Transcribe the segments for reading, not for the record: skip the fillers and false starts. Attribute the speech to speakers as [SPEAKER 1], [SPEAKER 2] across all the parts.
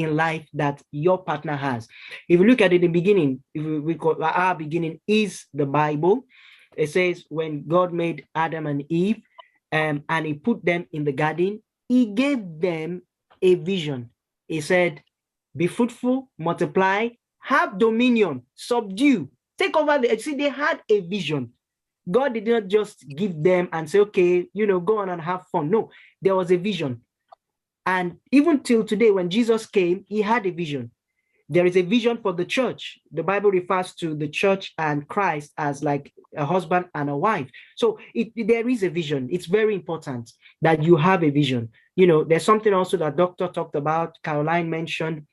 [SPEAKER 1] in life that your partner has. If you look at it in the beginning, if we call our beginning is the Bible. It says when God made Adam and Eve, and he put them in the garden, he gave them a vision. He said, be fruitful, multiply, have dominion, subdue, take over see, they had a vision. God did not just give them and say, okay, go on and have fun. No, there was a vision. And even till today, when Jesus came, he had a vision. There is a vision for the church. The Bible refers to the church and Christ as like a husband and a wife. So there is a vision. It's very important that you have a vision. There's something also that Doctor talked about, Caroline mentioned,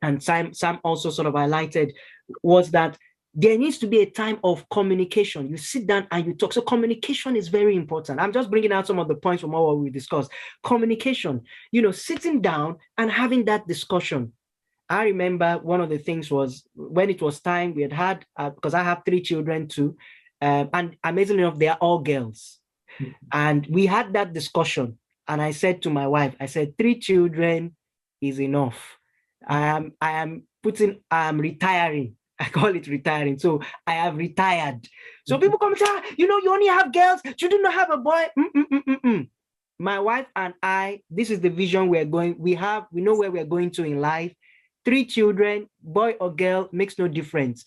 [SPEAKER 1] and Sam also sort of highlighted, was that there needs to be a time of communication. You sit down and you talk. So communication is very important. I'm just bringing out some of the points from what we discussed. Communication, sitting down and having that discussion. I remember one of the things was when it was time, we had because I have 3 children too, and amazingly enough, they are all girls. Mm-hmm. And we had that discussion, and I said to my wife, I said, 3 children is enough. I am retiring. I call it retiring. So I have retired. So people come and say, you only have girls. You do not have a boy. My wife and I, this is the vision we're going. We know where we're going to in life. 3 children, boy or girl, makes no difference.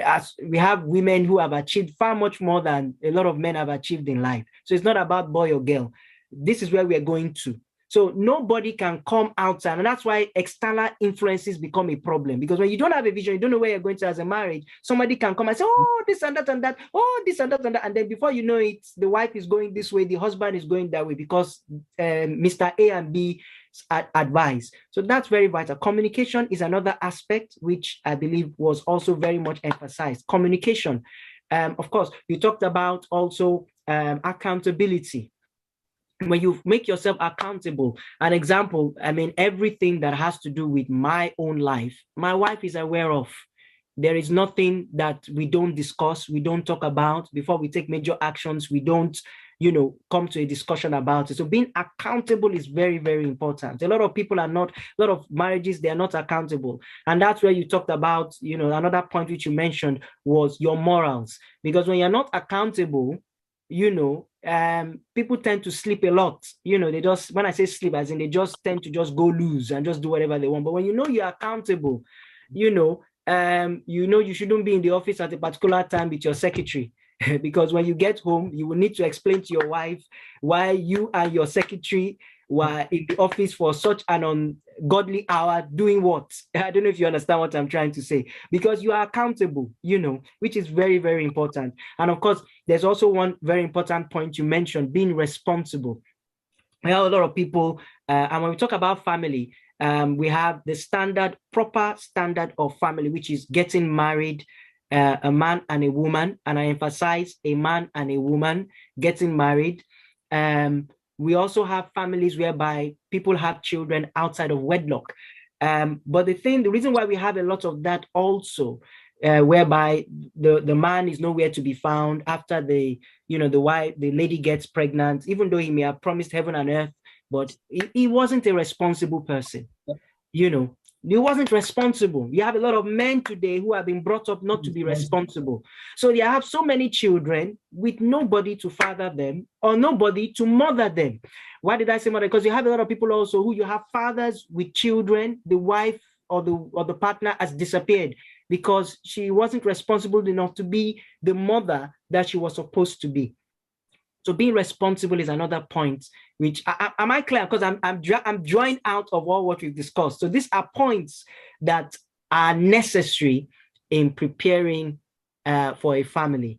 [SPEAKER 1] As we have women who have achieved far much more than a lot of men have achieved in life. So it's not about boy or girl. This is where we're going to. So nobody can come outside. And that's why external influences become a problem. Because when you don't have a vision, you don't know where you're going to as a marriage, somebody can come and say, oh, this and that and that, oh, this and that and that. And then before you know it, the wife is going this way, the husband is going that way because Mr. A and B advice. So that's very vital. Communication is another aspect which I believe was also very much emphasized. Communication. Of course, you talked about also accountability. When you make yourself accountable, an example, everything that has to do with my own life, my wife is aware of. There is nothing that we don't discuss, we don't talk about. Before we take major actions, we don't, come to a discussion about it. So being accountable is very, very important. A lot of people a lot of marriages, they are not accountable. And that's where you talked about, another point which you mentioned was your morals. Because when you're not accountable, people tend to sleep a lot. They just, when I say sleep, as in they just tend to just go loose and just do whatever they want. But when you're accountable, you shouldn't be in the office at a particular time with your secretary. Because when you get home, you will need to explain to your wife why you and your secretary were in the office for such an ungodly hour doing what? I don't know if you understand what I'm trying to say, because you are accountable, which is very, very important. And of course, there's also one very important point you mentioned, being responsible. We have a lot of people, and when we talk about family, we have the proper standard of family, which is getting married, a man and a woman, and I emphasize a man and a woman getting married. We also have families whereby people have children outside of wedlock. But the reason why we have a lot of that also, whereby the man is nowhere to be found after the lady gets pregnant, even though he may have promised heaven and earth, but he wasn't a responsible person. He wasn't responsible. You have a lot of men today who have been brought up not to be responsible. So they have so many children with nobody to father them or nobody to mother them. Why did I say mother? Because you have a lot of people also who you have fathers with children, the wife or the partner has disappeared because she wasn't responsible enough to be the mother that she was supposed to be. So being responsible is another point, which, am I clear? Because I'm drawing out of all what we've discussed. So these are points that are necessary in preparing for a family.